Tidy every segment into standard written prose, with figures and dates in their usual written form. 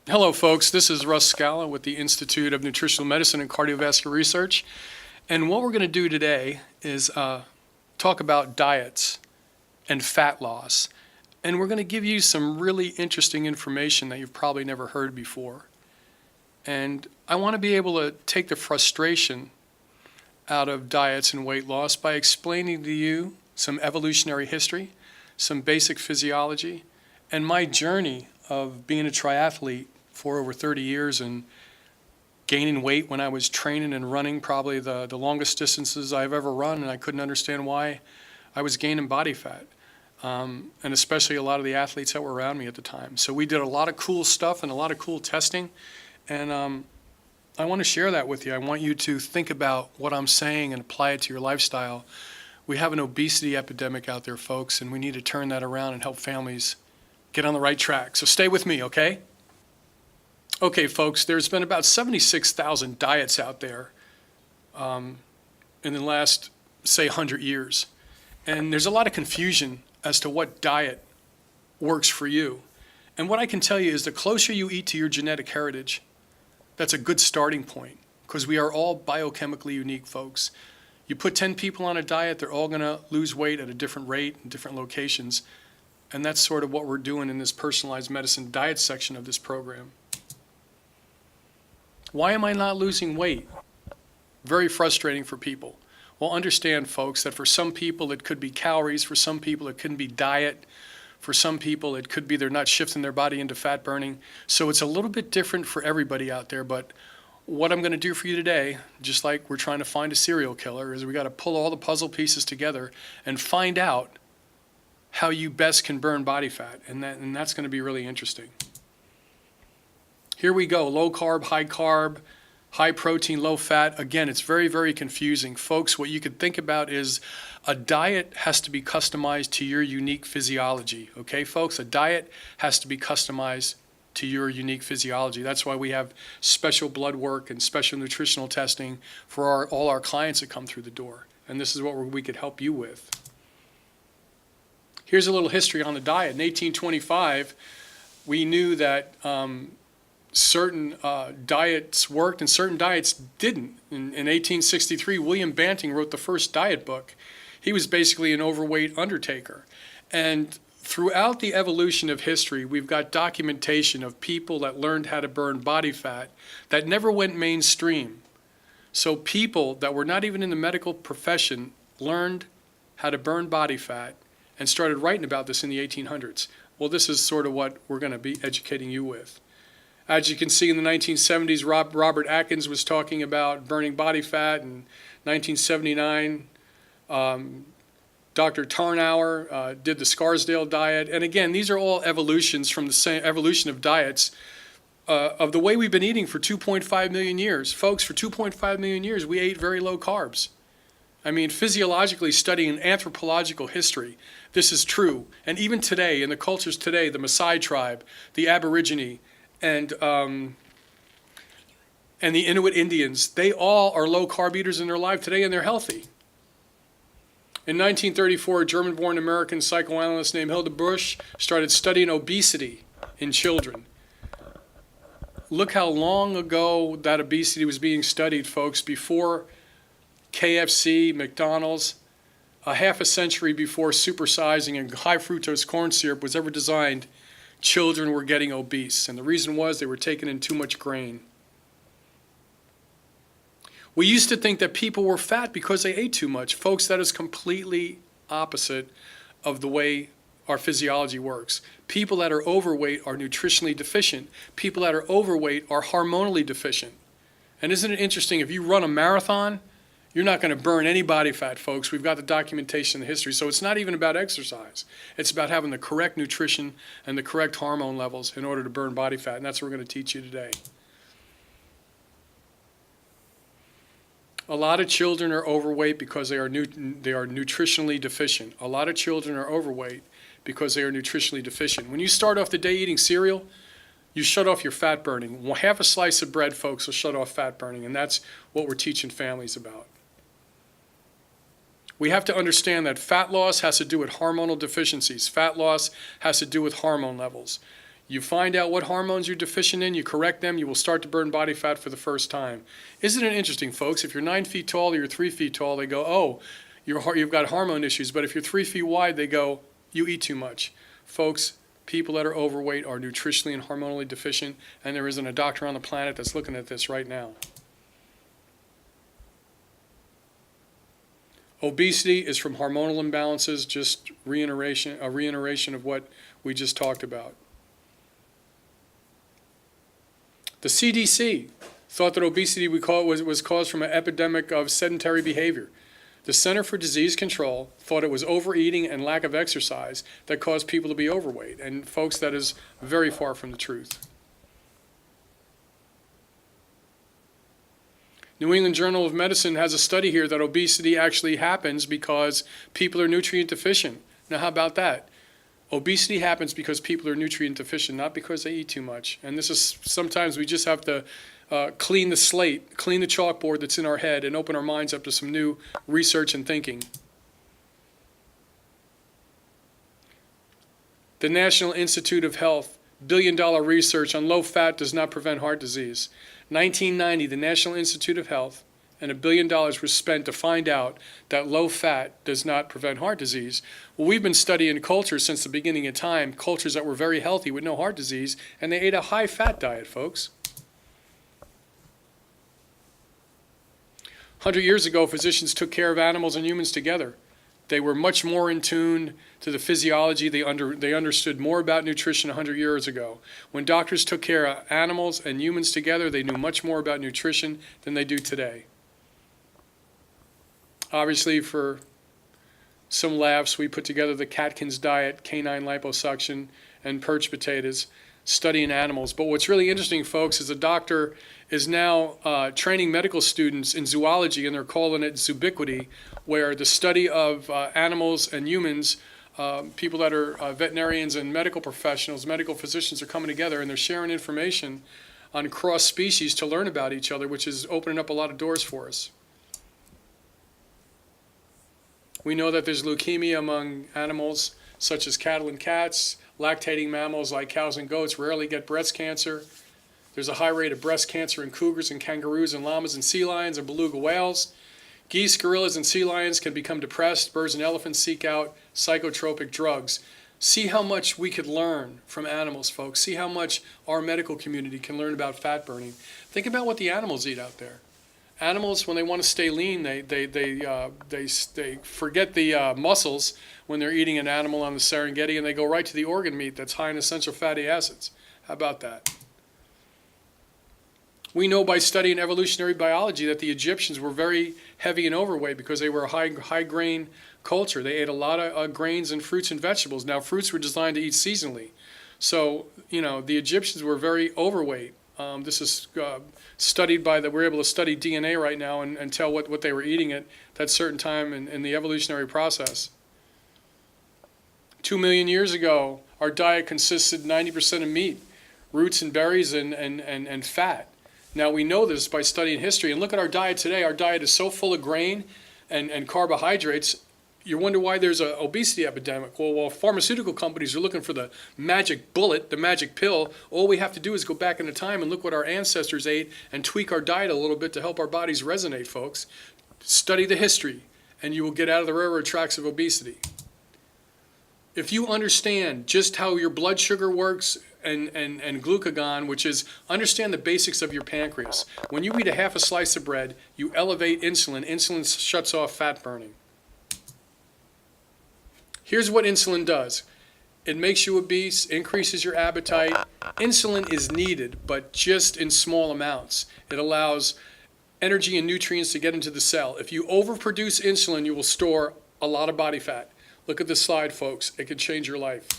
Hello, folks. This is Russ Scala with the Institute of Nutritional Medicine and Cardiovascular Research. And what we're going to do today is talk about diets and fat loss. And we're going to give you some really interesting information that you've probably never heard before. And I want to be able to take the frustration out of diets and weight loss by explaining to you some evolutionary history, some basic physiology, and my journey of being a triathlete for over 30 years and gaining weight when I was training and running probably the longest distances I've ever run, and I couldn't understand why I was gaining body fat, and especially a lot of the athletes that were around me at the time. So we did a lot of cool stuff and a lot of cool testing, and I want to share that with you. I want you to think about what I'm saying and apply it to your lifestyle. We have an obesity epidemic out there, folks, and we need to turn that around and help families get on the right track. So stay with me, okay? Okay, folks, there's been about 76,000 diets out there in the last, say, 100 years. And there's a lot of confusion as to what diet works for you. And what I can tell you is the closer you eat to your genetic heritage, that's a good starting point, because we are all biochemically unique, folks. You put 10 people on a diet, they're all going to lose weight at a different rate in different locations. And that's sort of what we're doing in this personalized medicine diet section of this program. Why am I not losing weight? Very frustrating for people. Well, understand, folks, that for some people it could be calories, for some people it could be diet, for some people it could be they're not shifting their body into fat burning. So it's a little bit different for everybody out there, but what I'm going to do for you today, just like we're trying to find a serial killer, is we got to pull all the puzzle pieces together and find out how you best can burn body fat, and that's going to be really interesting. Here we go, low carb, high protein, low fat. Again, it's very, very confusing. Folks, what you could think about is a diet has to be customized to your unique physiology. Okay, folks, a diet has to be customized to your unique physiology. That's why we have special blood work and special nutritional testing for all our clients that come through the door. And this is what we could help you with. Here's a little history on the diet. In 1825, we knew that certain diets worked and certain diets didn't. In 1863, William Banting wrote the first diet book. He was basically an overweight undertaker. And throughout the evolution of history, we've got documentation of people that learned how to burn body fat that never went mainstream. So people that were not even in the medical profession learned how to burn body fat and started writing about this in the 1800s. Well, this is sort of what we're going to be educating you with. As you can see, in the 1970s, Robert Atkins was talking about burning body fat. In 1979, Dr. Tarnower did the Scarsdale diet. And again, these are all evolutions from the same evolution of diets of the way we've been eating for 2.5 million years. Folks, for 2.5 million years, we ate very low carbs. I mean, physiologically studying anthropological history, this is true. And even today, in the cultures today, the Maasai tribe, the Aborigine, and the Inuit Indians, they all are low-carb eaters in their life today, and they're healthy. In 1934, a German-born American psychoanalyst named Hilda Bush started studying obesity in children. Look how long ago that obesity was being studied, folks, before KFC, McDonald's, a half a century before supersizing and high fructose corn syrup was ever designed, children were getting obese. And the reason was they were taking in too much grain. We used to think that people were fat because they ate too much. Folks, that is completely opposite of the way our physiology works. People that are overweight are nutritionally deficient. People that are overweight are hormonally deficient. And isn't it interesting, if you run a marathon, you're not going to burn any body fat, folks. We've got the documentation and the history. So it's not even about exercise. It's about having the correct nutrition and the correct hormone levels in order to burn body fat. And that's what we're going to teach you today. A lot of children are overweight because they are nutritionally deficient. A lot of children are overweight because they are nutritionally deficient. When you start off the day eating cereal, you shut off your fat burning. Half a slice of bread, folks, will shut off fat burning. And that's what we're teaching families about. We have to understand that fat loss has to do with hormonal deficiencies. Fat loss has to do with hormone levels. You find out what hormones you're deficient in, you correct them, you will start to burn body fat for the first time. Isn't it interesting, folks? If you're 9 feet tall or you're 3 feet tall, they go, oh, you've got hormone issues. But if you're 3 feet wide, they go, you eat too much. Folks, people that are overweight are nutritionally and hormonally deficient, and there isn't a doctor on the planet that's looking at this right now. Obesity is from hormonal imbalances, just a reiteration of what we just talked about. The CDC thought that obesity was caused from an epidemic of sedentary behavior. The Center for Disease Control thought it was overeating and lack of exercise that caused people to be overweight. And folks, that is very far from the truth. New England Journal of Medicine has a study here that obesity actually happens because people are nutrient deficient. Now, how about that? Obesity happens because people are nutrient deficient, not because they eat too much. And this is sometimes we just have to clean the slate, clean the chalkboard that's in our head, and open our minds up to some new research and thinking. The National Institute of Health, billion-dollar research on low fat does not prevent heart disease. 1990, the National Institute of Health and $1 billion was spent to find out that low fat does not prevent heart disease. Well, we've been studying cultures since the beginning of time, cultures that were very healthy with no heart disease, and they ate a high-fat diet, folks. 100 years ago, physicians took care of animals and humans together. They were much more in tune to the physiology. They understood more about nutrition 100 years ago. When doctors took care of animals and humans together, they knew much more about nutrition than they do today. Obviously, for some laughs, we put together the Catkins diet, canine liposuction, and perch potatoes, studying animals. But what's really interesting, folks, is a doctor is now training medical students in zoology, and they're calling it zoobiquity, where the study of animals and humans, people that are veterinarians and medical professionals, medical physicians are coming together, and they're sharing information on cross species to learn about each other, which is opening up a lot of doors for us. We know that there's leukemia among animals such as cattle and cats. Lactating mammals like cows and goats rarely get breast cancer. There's a high rate of breast cancer in cougars and kangaroos and llamas and sea lions and beluga whales. Geese, gorillas, and sea lions can become depressed. Birds and elephants seek out psychotropic drugs. See how much we could learn from animals, folks. See how much our medical community can learn about fat burning. Think about what the animals eat out there. Animals, when they want to stay lean, they forget the muscles when they're eating an animal on the Serengeti, and they go right to the organ meat that's high in essential fatty acids. How about that? We know by studying evolutionary biology that the Egyptians were very heavy and overweight because they were a high grain culture. They ate a lot of grains and fruits and vegetables. Now, fruits were designed to eat seasonally. So, the Egyptians were very overweight. This is studied we're able to study DNA right now and tell what they were eating at that certain time in the evolutionary process. 2 million years ago, our diet consisted 90% of meat, roots and berries, and fat. Now, we know this by studying history. And look at our diet today. Our diet is so full of grain and carbohydrates. You wonder why there's an obesity epidemic. Well, while pharmaceutical companies are looking for the magic bullet, the magic pill, all we have to do is go back into time and look what our ancestors ate and tweak our diet a little bit to help our bodies resonate, folks. Study the history, and you will get out of the railroad tracks of obesity. If you understand just how your blood sugar works and glucagon, which is understand the basics of your pancreas. When you eat a half a slice of bread, you elevate insulin. Insulin shuts off fat burning. Here's what insulin does. It makes you obese, increases your appetite. Insulin is needed, but just in small amounts. It allows energy and nutrients to get into the cell. If you overproduce insulin, you will store a lot of body fat. Look at this slide, folks. It can change your life.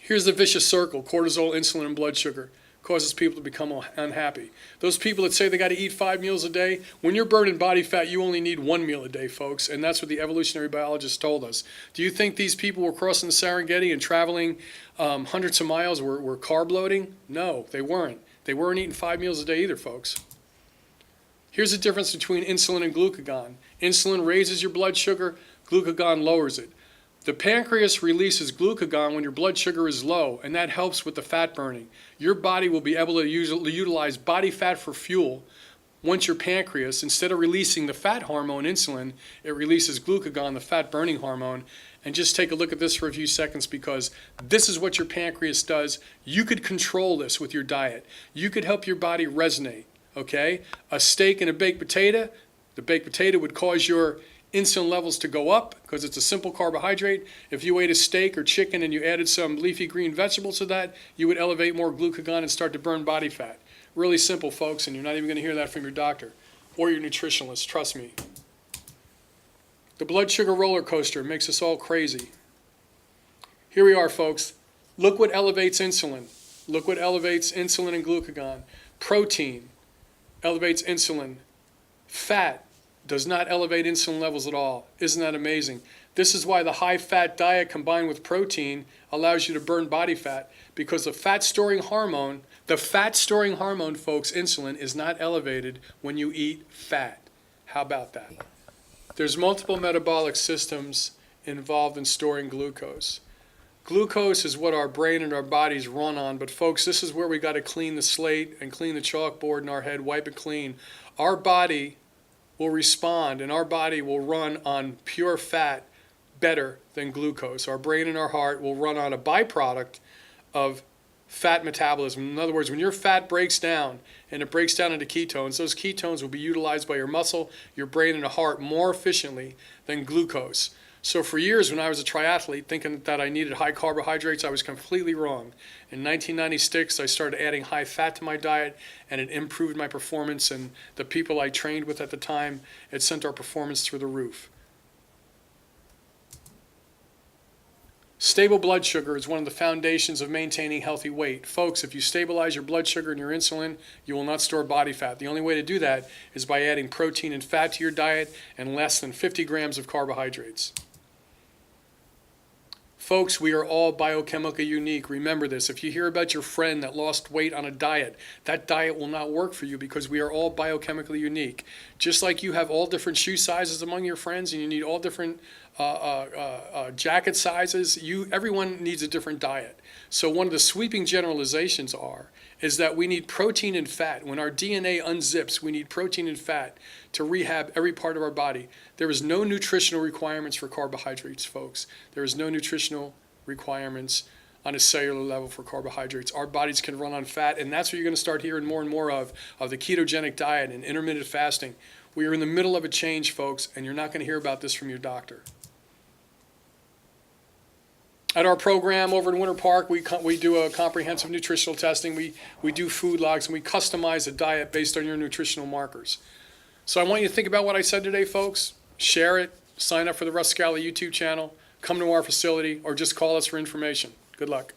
Here's the vicious circle. Cortisol, insulin, and blood sugar causes people to become unhappy. Those people that say they got to eat 5 meals a day, when you're burning body fat, you only need 1 meal a day, folks, and that's what the evolutionary biologists told us. Do you think these people were crossing the Serengeti and traveling hundreds of miles were carb loading? No, they weren't. They weren't eating 5 meals a day either, folks. Here's the difference between insulin and glucagon. Insulin raises your blood sugar, glucagon lowers it. The pancreas releases glucagon when your blood sugar is low, and that helps with the fat burning. Your body will be able to utilize body fat for fuel. Once your pancreas, instead of releasing the fat hormone insulin, it releases glucagon, the fat burning hormone. And just take a look at this for a few seconds, because this is what your pancreas does. You could control this with your diet. You could help your body resonate, okay? A steak and a baked potato, the baked potato would cause your insulin levels to go up because it's a simple carbohydrate. If you ate a steak or chicken and you added some leafy green vegetables to that, you would elevate more glucagon and start to burn body fat. Really simple, folks, and you're not even going to hear that from your doctor or your nutritionist, trust me. The blood sugar roller coaster makes us all crazy. Here we are, folks. Look what elevates insulin. Look what elevates insulin and glucagon. Protein elevates insulin. Fat does not elevate insulin levels at all. Isn't that amazing? This is why the high-fat diet combined with protein allows you to burn body fat, because the fat-storing hormone, folks, insulin, is not elevated when you eat fat. How about that? There's multiple metabolic systems involved in storing glucose. Glucose is what our brain and our bodies run on, but folks, this is where we got to clean the slate and clean the chalkboard in our head, wipe it clean. Our body will respond, and our body will run on pure fat better than glucose. Our brain and our heart will run on a byproduct of fat metabolism. In other words, when your fat breaks down and it breaks down into ketones, those ketones will be utilized by your muscle, your brain, and the heart more efficiently than glucose. So for years when I was a triathlete thinking that I needed high carbohydrates, I was completely wrong. In 1996, I started adding high fat to my diet, and it improved my performance, and the people I trained with at the time, it sent our performance through the roof. Stable blood sugar is one of the foundations of maintaining healthy weight. Folks, if you stabilize your blood sugar and your insulin, you will not store body fat. The only way to do that is by adding protein and fat to your diet and less than 50 grams of carbohydrates. Folks, we are all biochemically unique. Remember this. If you hear about your friend that lost weight on a diet, that diet will not work for you, because we are all biochemically unique. Just like you have all different shoe sizes among your friends and you need all different jacket sizes, everyone needs a different diet. So one of the sweeping generalizations is that we need protein and fat. When our DNA unzips, we need protein and fat to rehab every part of our body. There is no nutritional requirements for carbohydrates, folks. There is no nutritional requirements on a cellular level for carbohydrates. Our bodies can run on fat, and that's what you're going to start hearing more and more of the ketogenic diet and intermittent fasting. We are in the middle of a change, folks, and you're not going to hear about this from your doctor. At our program over in Winter Park, we do a comprehensive nutritional testing. We do food logs, and we customize a diet based on your nutritional markers. So I want you to think about what I said today, folks. Share it. Sign up for the Russ Scala YouTube channel. Come to our facility, or just call us for information. Good luck.